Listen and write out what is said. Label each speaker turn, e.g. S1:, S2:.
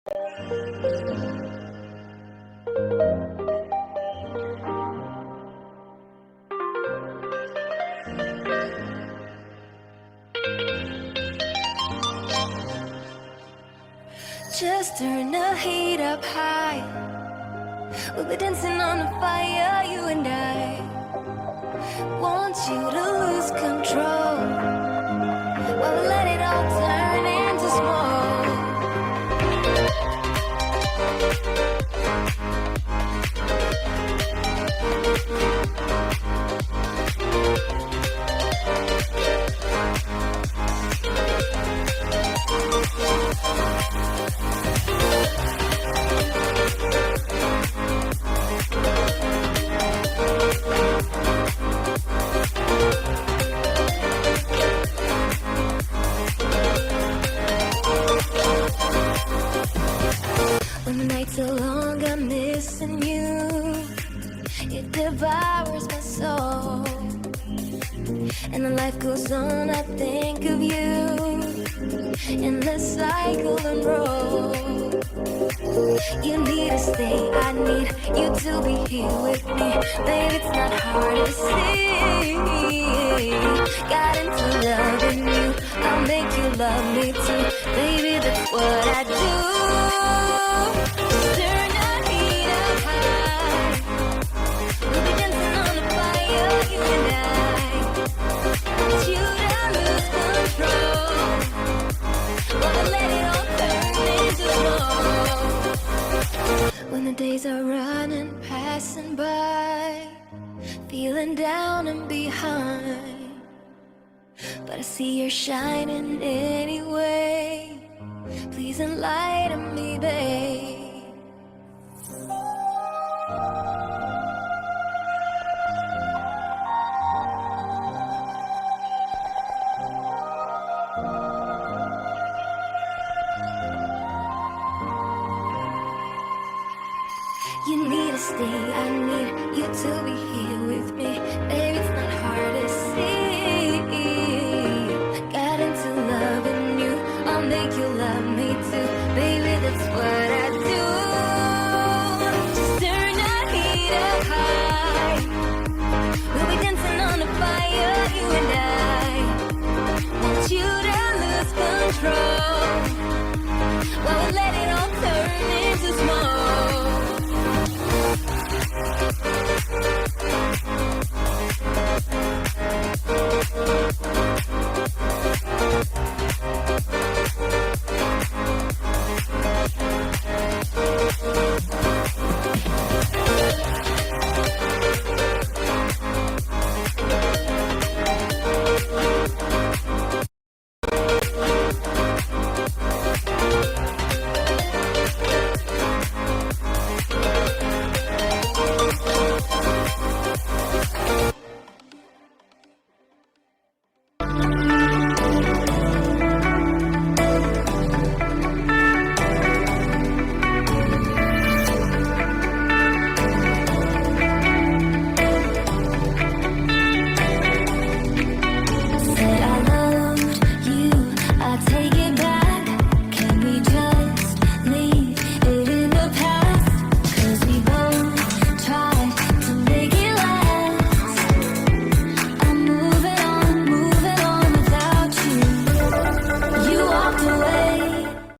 S1: Just turn the heat up high. We'll be dancing on the fire, you and I. Want you to lose control while we let it all turn into smoke. When the nights are long, I'm missing you. It devours my soul. And the life goes on, I think of you. In the cycle and roll. You need to stay, I need you to be here with me. Baby, it's not hard to see. Got into loving you, I'll make you love me too. Baby, that's what I do. Turn the heat up high. We'll be dancing on the fire, you and I. Want you to lose control while we let it all turn into smoke. When the days are running, passing by, feeling down and behind, but I see you're shining anyway. Please enlighten me, babe. You need to stay, I need you to be here with me. Baby, it's not hard to see. Got into loving you, I'll make you love me too. Baby, that's what